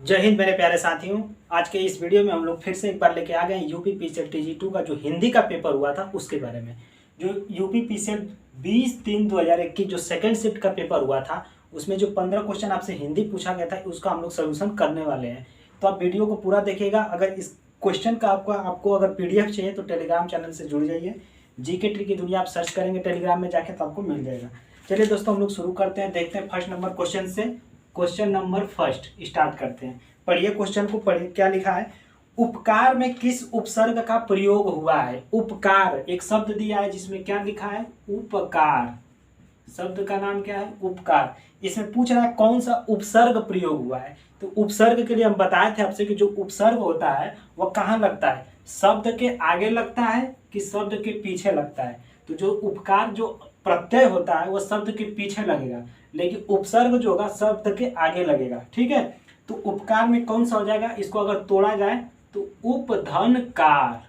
जय हिंद मेरे प्यारे साथियों। आज के इस वीडियो में हम लोग फिर से एक बार लेके आ गए हैं यूपी पीसीएल TG2 का जो हिंदी का पेपर हुआ था उसके बारे में। जो यूपी पीसीएल 20-3-2021 जो सेकंड शिफ्ट का पेपर हुआ था उसमें जो 15 क्वेश्चन आपसे हिंदी पूछा गया था उसका हम लोग सोल्यूशन करने वाले हैं। तो आप वीडियो को पूरा देखिएगा। अगर इस क्वेश्चन का आपको अगर PDF चाहिए तो टेलीग्राम चैनल से जुड़ जाइए। जीके ट्री की दुनिया आप सर्च करेंगे टेलीग्राम में जाके तो आपको मिल जाएगा। चलिए दोस्तों हम लोग शुरू करते हैं, देखते हैं फर्स्ट नंबर क्वेश्चन से। क्वेश्चन नंबर फर्स्ट स्टार्ट करते हैं। पढ़िए क्वेश्चन को, पढ़िए क्या लिखा है। उपकार में किस उपसर्ग का प्रयोग हुआ है? उपकार एक शब्द दिया है जिसमें क्या लिखा है? उपकार। शब्द का नाम क्या है? उपकार। इसमें पूछ रहा है कौन सा उपसर्ग प्रयोग हुआ है। तो उपसर्ग के लिए हम बताए थे आपसे कि जो उपसर्ग होता है वह कहाँ लगता है? शब्द के आगे लगता है कि शब्द के पीछे लगता है? तो जो उपकार जो प्रत्यय होता है वह शब्द के पीछे लगेगा, लेकिन उपसर्ग जो होगा शब्द के आगे लगेगा। ठीक है, तो उपकार में कौन सा हो जाएगा? इसको अगर तोड़ा जाए तो उपधनकार।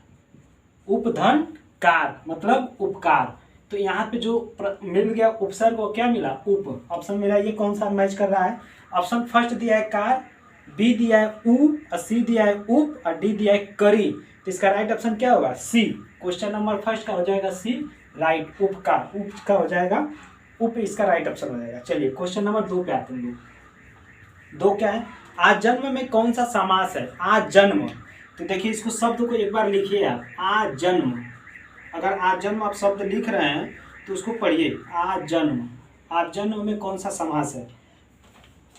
उपधनकार मतलब उपकार। तो यहाँ पे जो मिल गया उपसर्ग वो क्या मिला? उप। ऑप्शन मिला, ये कौन सा मैच कर रहा है? ऑप्शन फर्स्ट दिया है कार, बी दिया है उ, सी दिया है उप और डी दिया है करी। तो इसका राइट ऑप्शन क्या होगा? सी। क्वेश्चन नंबर फर्स्ट का हो जाएगा सी राइट। उपकार, उप का हो जाएगा उप, इसका राइट ऑप्शन हो जाएगा। चलिए क्वेश्चन नंबर 2 पे आते हैं। दो क्या है? आजन्म में कौन सा समास है? आजन्म। तो देखिए इसको शब्द को एक बार लिखिए आप। आजन्म। अगर आजन्म आप शब्द लिख रहे हैं तो उसको पढ़िए। आजन्म। आजन्म में कौन सा समास है?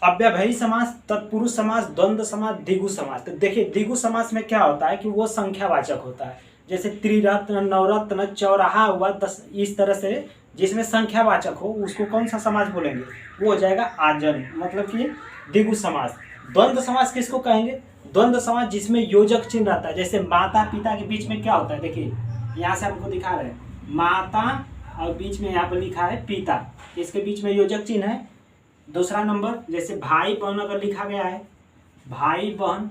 अव्ययभावी समास, तत्पुरुष समास, द्वंद्व समास, द्विगु समास। तो देखिए द्विगु समास में क्या होता है कि वो संख्यावाचक होता है। जैसे त्रिरत्न, नवरत्न, चौराहा हुआ, 10, इस तरह से जिसमें संख्यावाचक हो उसको कौन सा समास बोलेंगे? वो हो जाएगा आजन्म, मतलब कि द्विगु समास। द्वंद्व समास किसको कहेंगे? द्वंद्व समास जिसमें योजक चिन्ह रहता है। जैसे माता पिता के बीच में क्या होता है? देखिए यहाँ से हमको दिखा रहे हैं माता और बीच में यहाँ पर लिखा है पिता, इसके बीच में योजक चिन्ह है। दूसरा नंबर जैसे भाई बहन अगर लिखा गया है भाई बहन,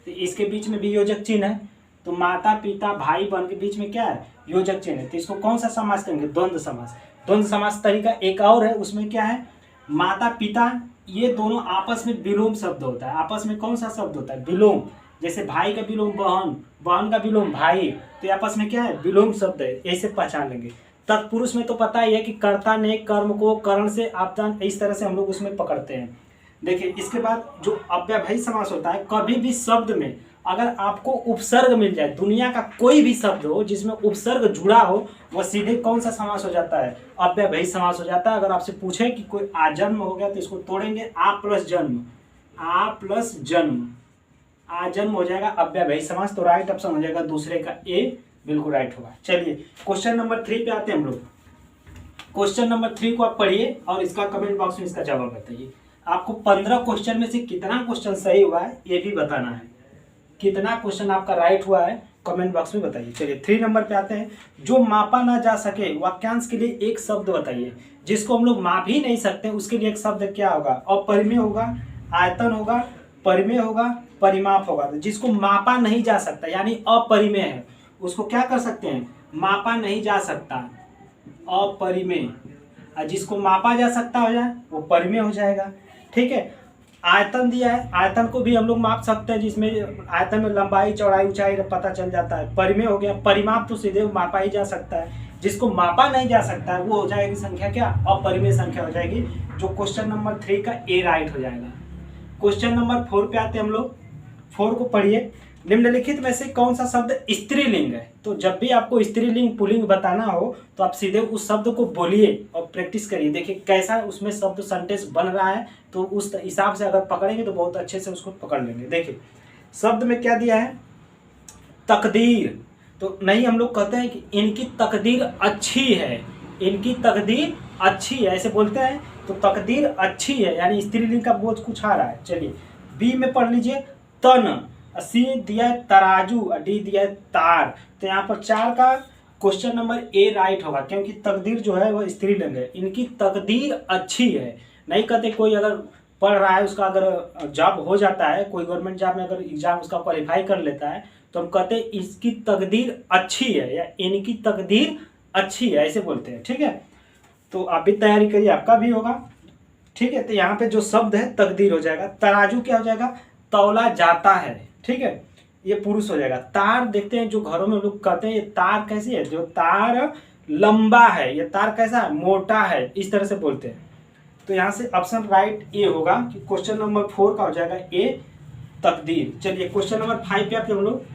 तो इसके बीच में भी योजक चिन्ह है। तो माता पिता भाई बहन के बीच में क्या है? योजक चिन्ह है। तो इसको कौन सा समास कहेंगे? द्वंद्व समास। द्वंद्व समास तरीका एक और है, उसमें क्या है? माता पिता ये दोनों आपस में विलोम शब्द होता है। आपस में कौन सा शब्द होता है? विलोम। जैसे भाई का विलोम बहन, बहन का विलोम भाई, तो आपस में क्या है? विलोम शब्द है। ऐसे पहचान लेंगे। तत्पुरुष में तो पता ही है कि कर्ता ने कर्म को करण से आपदान, इस तरह से हम लोग उसमें पकड़ते हैं। देखिए इसके बाद जो अव्ययभावी समास होता है, कभी भी शब्द में अगर आपको उपसर्ग मिल जाए, दुनिया का कोई भी शब्द हो जिसमें उपसर्ग जुड़ा हो, वह सीधे कौन सा समास हो जाता है? अव्ययभावी समास हो जाता है। अगर आपसे पूछे कि कोई आजन्म हो गया तो इसको तोड़ेंगे आ प्लस जन्म, आ प्लस जन्म, आजन्म हो जाएगा अव्ययभावी समास। तो राइट ऑप्शन हो जाएगा दूसरे का ए, बिल्कुल राइट होगा। चलिए क्वेश्चन नंबर 3 पे आते हैं हम लोग। क्वेश्चन नंबर 3 को आप पढ़िए और इसका कमेंट बॉक्स में इसका जवाब बताइए। आपको 15 क्वेश्चन में से कितना क्वेश्चन सही हुआ है ये भी बताना है। कितना क्वेश्चन आपका राइट हुआ है कमेंट बॉक्स में बताइए। चलिए 3 नंबर पे आते हैं। जो मापा ना जा सके वाक्यांश के लिए एक शब्द बताइए। जिसको हम लोग माप ही नहीं सकते उसके लिए एक शब्द क्या होगा? अपरिमेय होगा, आयतन होगा, परिमेय होगा, परिमाप होगा। तो जिसको मापा नहीं जा सकता यानी अपरिमेय है उसको क्या कर सकते हैं? मापा नहीं जा सकता, अपरिमेय। और जिसको मापा जा सकता हो जाए वो परिमेय हो जाएगा। ठीक है, आयतन दिया है, आयतन को भी हम लोग माप सकते हैं, जिसमें आयतन में लंबाई चौड़ाई ऊंचाई पता चल जाता है। परिमेय हो गया। परिमाप तो सीधे मापा ही जा सकता है। जिसको मापा नहीं जा सकता है वो हो जाएगी संख्या क्या? अपरिमेय संख्या हो जाएगी, जो क्वेश्चन नंबर 3 का ए राइट हो जाएगा। क्वेश्चन नंबर 4 पे आते हैं हम लोग। 4 को पढ़िए। निम्नलिखित में से कौन सा शब्द स्त्रीलिंग है? तो जब भी आपको स्त्रीलिंग पुल्लिंग बताना हो तो आप सीधे उस शब्द को बोलिए और प्रैक्टिस करिए। देखिए कैसा उसमें शब्द सेंटेंस बन रहा है, तो उस हिसाब से अगर पकड़ेंगे तो बहुत अच्छे से उसको पकड़ लेंगे। देखिए शब्द में क्या दिया है? तकदीर। तो नहीं, हम लोग कहते हैं कि इनकी तकदीर अच्छी है, इनकी तकदीर अच्छी है, ऐसे बोलते हैं। तो तकदीर अच्छी है यानी स्त्रीलिंग का बोझ कुछ आ रहा है। चलिए बी में पढ़ लीजिए तन, सी दिया है तराजू और डी दिया है तार। तो यहाँ पर 4 का क्वेश्चन नंबर ए राइट होगा, क्योंकि तकदीर जो है वह स्त्रीलिंग है। इनकी तकदीर अच्छी है। नहीं कहते कोई अगर पढ़ रहा है उसका अगर जॉब हो जाता है, कोई गवर्नमेंट जॉब में अगर एग्जाम उसका क्वालिफाई कर लेता है तो हम कहते हैं इसकी तकदीर अच्छी है या इनकी तकदीर अच्छी है, ऐसे बोलते हैं। ठीक है, तो आप भी तैयारी करिए, आपका भी होगा। ठीक है, तो यहाँ पे जो शब्द है तकदीर हो जाएगा। तराजू क्या हो जाएगा? तौला जाता है, ठीक है, ये पुरुष हो जाएगा। तार देखते हैं जो घरों में लोग कहते हैं ये तार कैसी है, जो तार लंबा है, ये तार कैसा है, मोटा है, इस तरह से बोलते हैं। तो यहाँ से ऑप्शन राइट ए होगा कि क्वेश्चन नंबर 4 का हो जाएगा ए, तकदीर। चलिए क्वेश्चन नंबर 5 पे आते हैं हम लोग।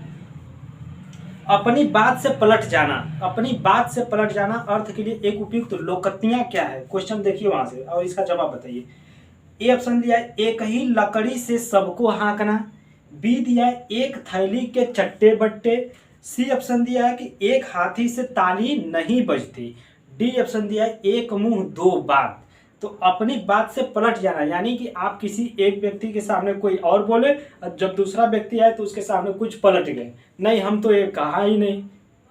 अपनी बात से पलट जाना, अपनी बात से पलट जाना अर्थ के लिए एक उपयुक्त लोकतियां क्या है, क्वेश्चन देखिए वहां से और इसका जवाब बताइए। ए ऑप्शन दिया है एक ही लकड़ी से सबको हाँकना, बी दिया है एक थैली के चट्टे बट्टे, सी ऑप्शन दिया है कि एक हाथी से ताली नहीं बजती, डी ऑप्शन दिया है एक मुंह दो बात। तो अपनी बात से पलट जाना यानी कि आप किसी एक व्यक्ति के सामने कोई और बोले और जब दूसरा व्यक्ति आए तो उसके सामने कुछ पलट गए, नहीं हम तो ये कहा ही नहीं,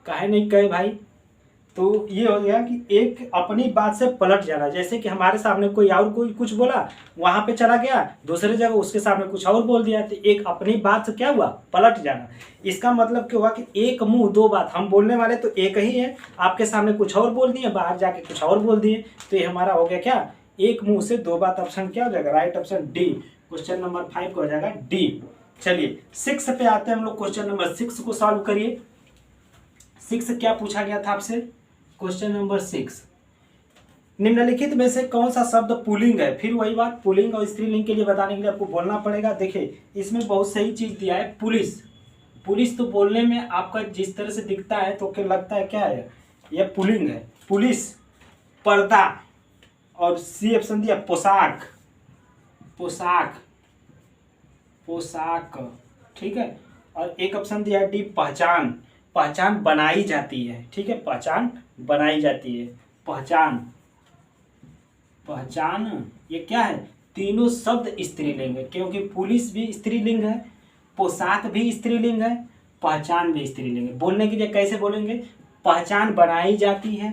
काहे नहीं कहे भाई। तो ये हो गया कि एक अपनी बात से पलट जाना, जैसे कि हमारे सामने कोई और कोई कुछ बोला, वहां पे चला गया दूसरे जगह उसके सामने कुछ और बोल दिया, तो एक अपनी बात से क्या हुआ, पलट जाना। इसका मतलब क्या हुआ कि एक मुंह दो बात, हम बोलने वाले तो एक ही है, आपके सामने कुछ और बोल दिए, बाहर जाके कुछ और बोल दिए, तो ये हमारा हो गया क्या, एक मुंह से दो बात। ऑप्शन क्या हो जाएगा, right option D, question number 5 का हो जाएगा डी। चलिए 6 पे आते हैं हम लोग, क्वेश्चन नंबर 6 को सॉल्व करिए। 6 क्या पूछा गया था आपसे, क्वेश्चन नंबर 6, निम्नलिखित में से कौन सा शब्द पुल्लिंग है। फिर वही बात, पुल्लिंग और स्त्रीलिंग के लिए बताने के लिए आपको बोलना पड़ेगा। देखिए इसमें बहुत सही चीज दिया है, पुलिस। पुलिस तो बोलने में आपका जिस तरह से दिखता है तो क्या लगता है क्या है, यह पुल्लिंग है, पुलिस। पर्दा और सी ऑप्शन दिया पोशाक, पोशाक, पोशाक, ठीक है। और एक ऑप्शन दिया है डी पहचान, पहचान बनाई जाती है, ठीक है, पहचान बनाई जाती है, पहचान, पहचान, ये क्या है, तीनों शब्द स्त्रीलिंग है क्योंकि पुलिस भी स्त्रीलिंग है, पोशाक भी स्त्रीलिंग है, पहचान भी स्त्रीलिंग है। बोलने के लिए कैसे बोलेंगे, पहचान बनाई जाती है,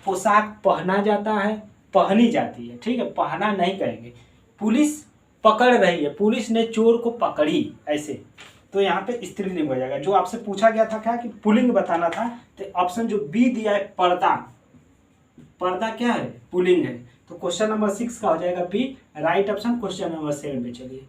पोशाक पहना जाता है, पहनी जाती है, ठीक है, पहना नहीं कहेंगे। पुलिस पकड़ रही है, पुलिस ने चोर को पकड़ी, ऐसे। तो यहाँ पे स्त्रीलिंग हो जाएगा। जो आपसे पूछा गया था क्या कि पुल्लिंग बताना था, तो ऑप्शन जो बी दिया है पर्दा, पर्दा क्या है, पुल्लिंग है। तो क्वेश्चन नंबर 6 का हो जाएगा B, right option. Question number 7 पे चलिए,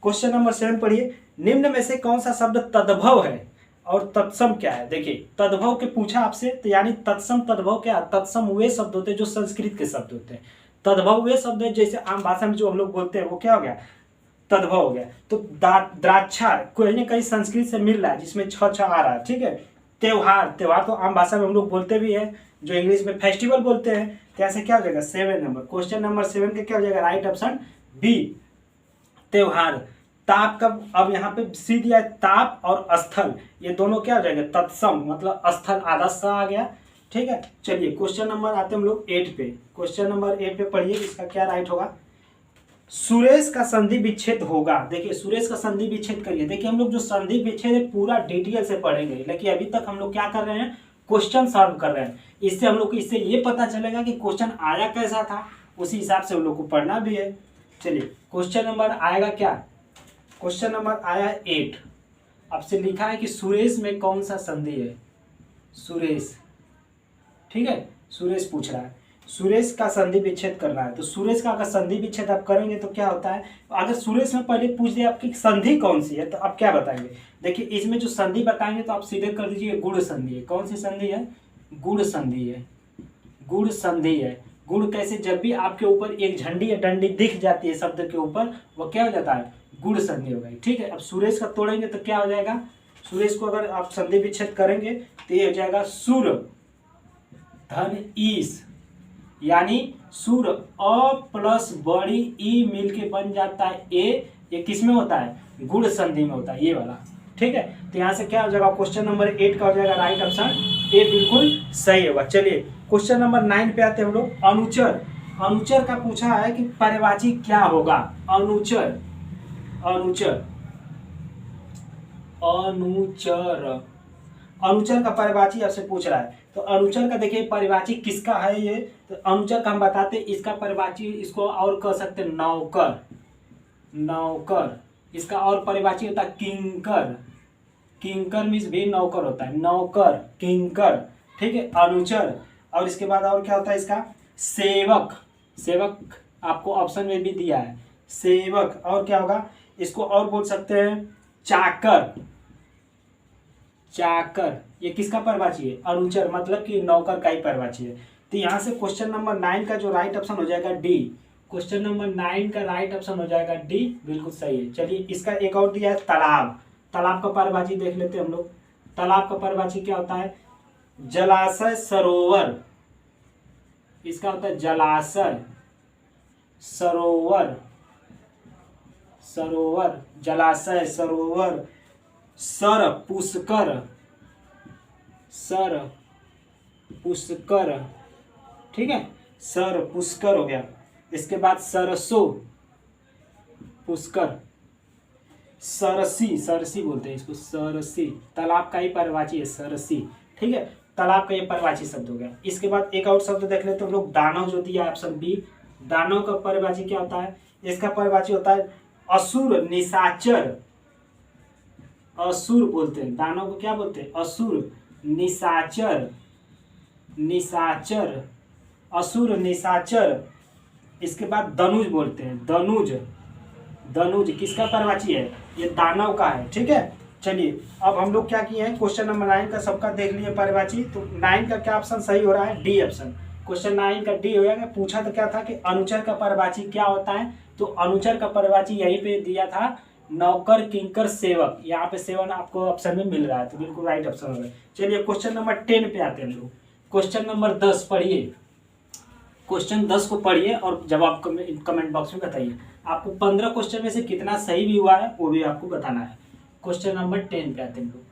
क्वेश्चन नंबर 7 पढ़िए। निम्न में से कौन सा शब्द तद्भव है और तत्सम क्या है। देखिए तद्भव के पूछा आपसे, तो यानी तत्सम तद्भव क्या, तत्सम वे शब्द होते हैं जो संस्कृत के शब्द होते हैं, तद्भव वे शब्द है जैसे आम भाषा में जो हम लोग बोलते हैं वो क्या हो गया, तद्भव हो गया। तो द्राक्षा कोई ना कहीं संस्कृत से मिल रहा है जिसमें छ आ रहा है, ठीक है। त्योहार, त्योहार तो आम भाषा में हम लोग बोलते भी है, जो इंग्लिश में फेस्टिवल बोलते हैं। तो ऐसे क्या हो जाएगा 7 नंबर, क्वेश्चन नंबर 7 का क्या हो जाएगा, राइट ऑप्शन बी, त्योहार। ताप का, अब यहाँ पे सी दिया है ताप और स्थल, ये दोनों क्या हो जाएगा, तत्सम, मतलब स्थल आधा सा आ गया, ठीक है। चलिए क्वेश्चन नंबर आते हैं हम लोग 8 पे, क्वेश्चन नंबर 8 पे पढ़िए, इसका क्या राइट होगा। सुरेश का संधि विच्छेद होगा। देखिए सुरेश का संधि विच्छेद करिए। देखिए हम लोग जो संधि विच्छेद है पूरा डिटेल से पढ़ेंगे, लेकिन अभी तक हम लोग क्या कर रहे हैं, क्वेश्चन सॉल्व कर रहे हैं। इससे हम लोग को इससे ये पता चलेगा कि क्वेश्चन आया कैसा था, उसी हिसाब से हम लोग को पढ़ना भी है। चलिए क्वेश्चन नंबर आएगा क्या, क्वेश्चन नंबर आया है 8। आपसे लिखा है कि सुरेश में कौन सा संधि है, सुरेश, ठीक है, सुरेश पूछ रहा है, सुरेश का संधि विच्छेद करना है। तो सुरेश का अगर संधि विच्छेद आप करेंगे तो क्या होता है, अगर सुरेश में पहले पूछ दिया आपकी संधि कौन सी है तो आप क्या बताएंगे। देखिए इसमें जो संधि बताएंगे तो आप सीधे कर दीजिए गुण संधि है। कौन सी संधि है, गुण संधि है, गुण संधि है। गुण कैसे, जब भी आपके ऊपर एक झंडी या डंडी दिख जाती है शब्द के ऊपर, वो क्या हो जाता है, गुण संधि हो गई, ठीक है। अब सुरेश का तोड़ेंगे तो क्या हो जाएगा, सुरेश को अगर आप संधि विच्छेद करेंगे तो ये हो जाएगा सुर धन ईस, यानी सुर अ प्लस बड़ी ई मिल के बन जाता है ए। ये किस में होता है, गुण संधि में होता है, ये वाला, ठीक है। तो यहाँ से क्या हो जाएगा, क्वेश्चन नंबर 8 का हो जाएगा राइट ऑप्शन ए, बिल्कुल सही होगा। चलिए क्वेश्चन नंबर 9 पे आते हैं हम लोग। अनुचर, अनुचर का पूछा है कि पर्यायवाची क्या होगा, अनुचर, अनुचर, अनुचर, अनुचर का पर्यायवाची आपसे पूछ रहा है। तो अनुचर का देखिए पर्यायवाची किसका है ये, तो अनुचर का हम बताते हैं इसका पर्यायवाची, इसको और कह सकते हैं नौकर, नौकर। इसका और पर्यायवाची होता है किंकर, किंकर मीन्स भी नौकर होता है, नौकर, किंकर, ठीक है, अनुचर। और इसके बाद और क्या होता है इसका, सेवक, सेवक आपको ऑप्शन में भी दिया है, सेवक। और क्या होगा, इसको और बोल सकते हैं चाकर। चाकर ये किसका परिभाषी है? अनुचर, मतलब कि नौकर का ही परिभाषी है। तो यहाँ से क्वेश्चन नंबर 9 का जो राइट ऑप्शन हो जाएगा डी। क्वेश्चन नंबर 9 का राइट ऑप्शन हो जाएगा डी, बिल्कुल सही है। चलिए इसका एक और दिया है तालाब। तालाब का परिभाषी देख लेते हैं हम लोग। तालाब का परिभाषी क्या होता है? जलाशय, सरोवर। इसका होता है जलाशय, सरोवर, सरोवर, जलाशय, सरोवर, सर, पुष्कर, सर, पुष्कर, ठीक है, सर, पुष्कर हो गया। इसके बाद सरसों, पुष्कर, सरसी, सरसी बोलते हैं इसको, सरसी, तालाब का ही परिभाषी है सरसी, ठीक है, तालाब का ये परिभाषी शब्द हो गया। इसके बाद एक और शब्द देख लेते हैं हम लोग, दानव जो दिया ऑप्शन बी। दानव का परिभाषी क्या होता है? इसका परिभाषी होता है असुर, निशाचर। असुर बोलते हैं दानव को, क्या बोलते हैं? असुर, निशाचर, निशाचर, असुर, निशाचर। इसके बाद दनुज बोलते हैं, दनुज। दनुज किसका परिभाषी है? ये दानव का है, ठीक है। चलिए अब हम लोग क्या किए हैं, क्वेश्चन नंबर 9 का सबका देख लिए परिभाषी। तो 9 का क्या ऑप्शन सही हो रहा है? D option. क्वेश्चन 9 का डी हो गया। पूछा तो क्या था कि अनुचर का परिभाषी क्या होता है? तो अनुचर का परिभाषी यहीं पे दिया था, नौकर, किंकर, सेवक। यहाँ पे सेवन आपको ऑप्शन में मिल रहा है, तो बिल्कुल राइट ऑप्शन हो गया। चलिए क्वेश्चन नंबर 10 पे आते हैं हम लोग। क्वेश्चन नंबर 10 पढ़िए। क्वेश्चन 10 को पढ़िए और जवाब कमेंट बॉक्स में बताइए। आपको 15 क्वेश्चन में से कितना सही भी हुआ है वो भी आपको बताना है। क्वेश्चन नंबर 10 पे आते हैं हम लोग।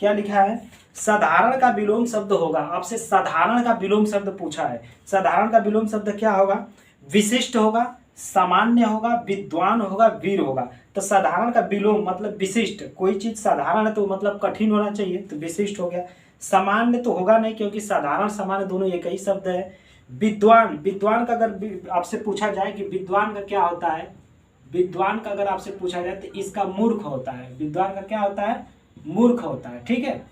क्या लिखा है? साधारण का विलोम शब्द होगा। आपसे साधारण का विलोम शब्द पूछा है। साधारण का विलोम शब्द क्या होगा? विशिष्ट होगा, सामान्य होगा, विद्वान होगा, वीर होगा। तो साधारण का विलोम मतलब विशिष्ट। कोई चीज साधारण है तो मतलब कठिन होना चाहिए, तो विशिष्ट हो गया। सामान्य तो होगा नहीं, क्योंकि साधारण सामान्य दोनों एक ही शब्द है। विद्वान, विद्वान का अगर आपसे पूछा जाए कि विद्वान का क्या होता है, विद्वान का अगर आपसे पूछा जाए तो इसका मूर्ख होता है। विद्वान का क्या होता है? मूर्ख होता है, ठीक है,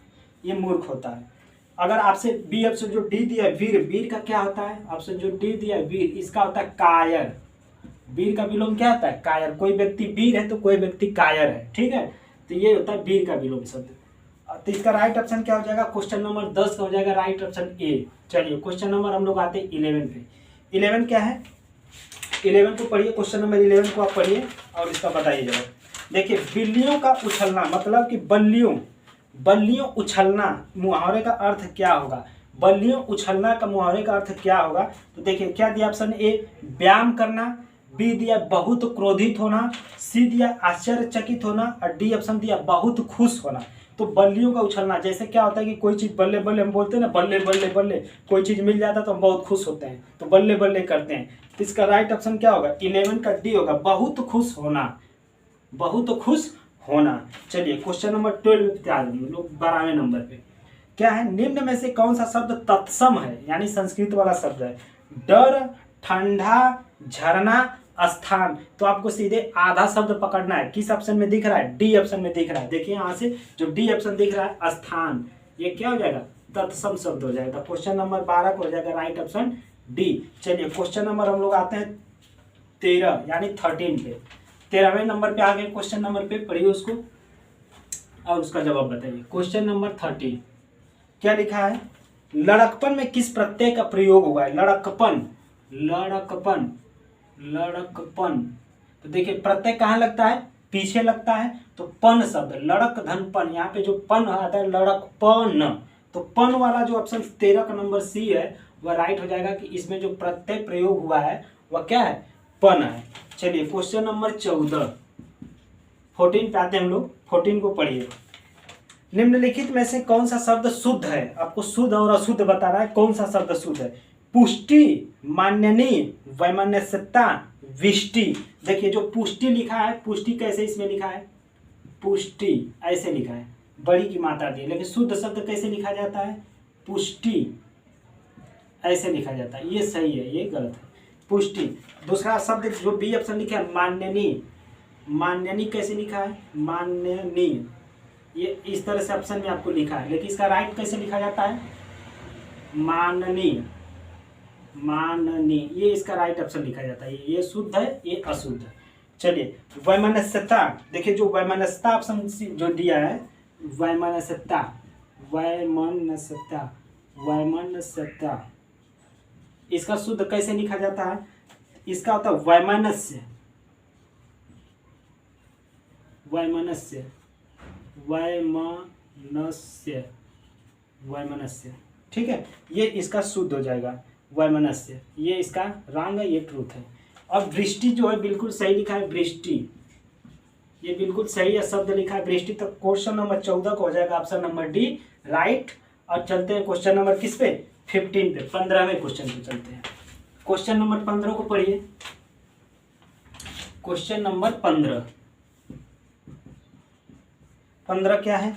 ये मूर्ख होता है। अगर आपसे बी ऑप्शन जो डी दिया है वीर, वीर का क्या होता है? ऑप्शन जो डी दिया है वीर, इसका होता है कायर। वीर का विलोम क्या होता है? कायर। कोई व्यक्ति वीर है तो कोई व्यक्ति कायर है, ठीक है, तो ये होता है वीर का विलोम शब्द। तो इसका राइट ऑप्शन क्या हो जाएगा? क्वेश्चन नंबर 10 का हो जाएगा राइट ऑप्शन ए। चलिए क्वेश्चन नंबर हम लोग आते हैं 11 पे। 11 क्या है? 11 को पढ़िए। क्वेश्चन नंबर 11 को आप पढ़िए और इसका बताइए जवाब। देखिए, बिल्लियों का उछलना, मतलब कि बल्लियों, बल्लियों उछलना, मुहावरे का अर्थ क्या होगा? बल्लियों उछलना का मुहावरे का अर्थ क्या होगा? तो देखिए क्या दिया ऑप्शन ए, व्यायाम करना, बी दिया बहुत क्रोधित होना, सी दिया आश्चर्यचकित होना, और डी ऑप्शन दिया बहुत खुश होना। तो बल्लियों का उछलना, जैसे क्या होता है कि कोई चीज बल्ले बल्ले, हम बोलते हैं ना बल्ले बल्ले बल्ले, कोई चीज मिल जाता है तो हम बहुत खुश होते हैं, तो बल्ले बल्ले करते हैं। तो इसका राइट ऑप्शन क्या होगा? 11 का डी होगा, बहुत खुश होना, बहुत खुश होना। चलिए क्वेश्चन नंबर 12 पे आ जाइए लोग, 12वें नंबर पे। क्या है? निम्न में से कौन सा शब्द तत्सम है, यानी संस्कृत वाला शब्द है? डर, ठंडा, झरना, स्थान। तो आपको सीधे आधा शब्द पकड़ना है। किस ऑप्शन में दिख रहा है? डी ऑप्शन में दिख रहा है। देखिए यहाँ से जो डी ऑप्शन दिख रहा है स्थान, ये क्या हो जाएगा? तत्सम शब्द हो जाएगा। क्वेश्चन नंबर 12 को हो जाएगा राइट ऑप्शन डी। चलिए क्वेश्चन नंबर हम लोग आते हैं 13 यानी 13 पे। 13वें नंबर पे आ गए। क्वेश्चन नंबर पे पढ़िए उसको और उसका जवाब बताइए। क्वेश्चन नंबर 13 क्या लिखा है? लड़कपन में किस प्रत्यय का प्रयोग हुआ है? लड़कपन, लड़कपन, लड़कपन। तो देखिए प्रत्यय कहाँ लगता है? पीछे लगता है। तो पन शब्द, लड़क धन पन, यहाँ पे जो पन आता है लड़कपन, तो पन वाला जो ऑप्शन 13 का नंबर सी है वह राइट हो जाएगा कि इसमें जो प्रत्यय प्रयोग हुआ है वह क्या है? पन है। चलिए क्वेश्चन नंबर 14 पे आते हैं हम लोग। 14 को पढ़िए। निम्नलिखित में से कौन सा शब्द शुद्ध है? आपको शुद्ध और अशुद्ध बताना है, कौन सा शब्द शुद्ध है? पुष्टि, मान्यनी, वैमनस्यता, विष्टि। देखिए जो पुष्टि लिखा है, पुष्टि कैसे इसमें लिखा है? पुष्टि ऐसे लिखा है, बड़ी की मात्रा दी, लेकिन शुद्ध शब्द कैसे लिखा जाता है? पुष्टि ऐसे लिखा जाता है। ये सही है, ये गलत है। पुष्टि। दूसरा शब्द जो बी ऑप्शन लिखा है मान्यनी, मान्यनी कैसे लिखा है? मान्यनी, ये इस तरह से ऑप्शन में आपको लिखा है, लेकिन इसका राइट कैसे लिखा जाता है? माननी, माननी, ये इसका राइट ऑप्शन लिखा जाता है। ये शुद्ध है, ये अशुद्ध है। चलिए वैमनस्यता, देखिए जो वैमनस्यता ऑप्शन जो दिया है, वैमनस्यता, वैमनस्यता, वैमनस्यता, इसका शुद्ध कैसे लिखा जाता है? इसका होता है वैमनस्य, वैमनस्य, वैमनस्य, वैमनस्य, ठीक है, ये इसका शुद्ध हो जाएगा वैमनस्य, ये इसका रॉन्ग है, ये ट्रूथ है। अब वृष्टि जो है बिल्कुल सही लिखा है, वृष्टि, ये बिल्कुल सही है शब्द लिखा है वृष्टि। तो क्वेश्चन नंबर 14 को हो जाएगा ऑप्शन नंबर डी राइट। और चलते हैं क्वेश्चन नंबर किस पे, 15 पे, 15वें क्वेश्चन पे चलते हैं। क्वेश्चन नंबर 15 को पढ़िए। क्वेश्चन नंबर 15 क्या है?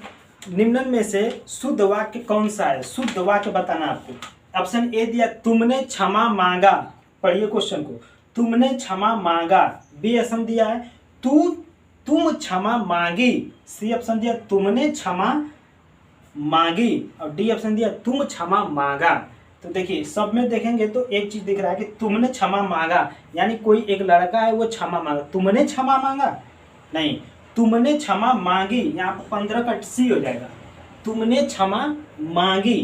निम्न में से शुद्ध वाक्य कौन सा है? शुद्ध वाक्य बताना आपको। ऑप्शन ए दिया तुमने क्षमा मांगा, पढ़िए क्वेश्चन को, तुमने क्षमा मांगा। बी ऑप्शन दिया है तुम क्षमा मांगी। सी ऑप्शन दिया तुमने क्षमा मांगी। और डी ऑप्शन दिया तुम क्षमा मांगा। तो देखिए सब में देखेंगे तो एक चीज दिख रहा है कि तुमने क्षमा मांगा, यानी कोई एक लड़का है वो क्षमा मांगा। तुमने क्षमा मांगा नहीं, तुमने क्षमा मांगी, यहाँ पर 15 का सी हो जाएगा। तुमने क्षमा मांगी,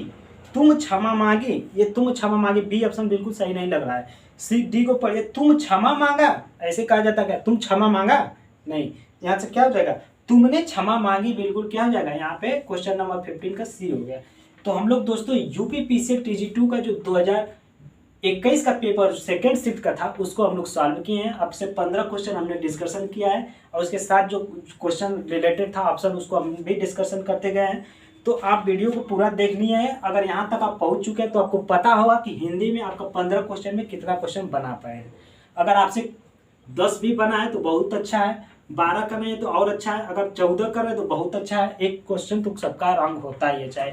तुम क्षमा मांगी, ये तुम क्षमा मांगी बी ऑप्शन बिल्कुल सही नहीं लग रहा है। सी डी को पढ़िए, तुम क्षमा मांगा, ऐसे कहा जाता क्या? तुम क्षमा मांगा नहीं, यहाँ से क्या हो जाएगा? तुमने क्षमा मांगी, बिल्कुल क्या हो जाएगा? यहाँ पे क्वेश्चन नंबर 15 का सी हो गया। तो हम लोग दोस्तों यूपी पीसीएट TG2 का जो 2021 का पेपर सेकेंड शिफ्ट का था उसको हम लोग सॉल्व किए हैं। अब से 15 क्वेश्चन हमने डिस्कशन किया है और उसके साथ जो क्वेश्चन रिलेटेड था ऑप्शन उसको हम भी डिस्कशन करते गए हैं। तो आप वीडियो को पूरा देख लिए हैं। अगर यहाँ तक आप पहुँच चुके हैं तो आपको पता होगा कि हिंदी में आपका 15 क्वेश्चन में कितना क्वेश्चन बना पाए हैं। अगर आपसे 10 भी बना है तो बहुत अच्छा है, 12 करना है तो और अच्छा है, अगर 14 कर रहे तो बहुत अच्छा है। एक क्वेश्चन तो सबका रॉन्ग होता ही है, चाहे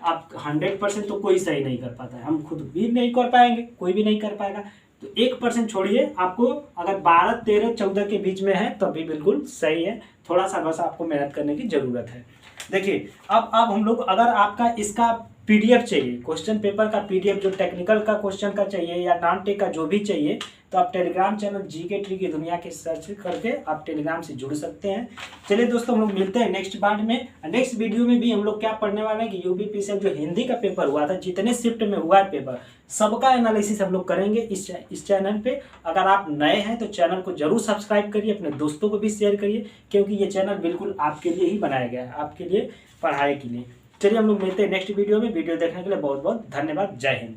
आप 100% तो कोई सही नहीं कर पाता है, हम खुद भी नहीं कर पाएंगे, कोई भी नहीं कर पाएगा। तो 1% छोड़िए, आपको अगर 12, 13, 14 के बीच में है तब भी बिल्कुल सही है। थोड़ा सा बस आपको मेहनत करने की ज़रूरत है। देखिए अब हम लोग, अगर आपका इसका PDF चाहिए, क्वेश्चन पेपर का PDF जो टेक्निकल का क्वेश्चन का चाहिए या नॉन टेक का जो भी चाहिए, तो आप टेलीग्राम चैनल GK ट्री की दुनिया के सर्च करके आप टेलीग्राम से जुड़ सकते हैं। चलिए दोस्तों हम लोग मिलते हैं नेक्स्ट पार्ट में। नेक्स्ट वीडियो में भी हम लोग क्या पढ़ने वाले हैं कि यूपी पीसीएल जो हिंदी का पेपर हुआ था, जितने शिफ्ट में हुआ है पेपर, सबका एनालिसिस हम लोग करेंगे इस चैनल पे। अगर आप नए हैं तो चैनल को जरूर सब्सक्राइब करिए, अपने दोस्तों को भी शेयर करिए, क्योंकि ये चैनल बिल्कुल आपके लिए ही बनाया गया है, आपके लिए पढ़ाई के लिए। चलिए हम लोग मिलते हैं नेक्स्ट वीडियो में। वीडियो देखने के लिए बहुत बहुत धन्यवाद। जय हिंद।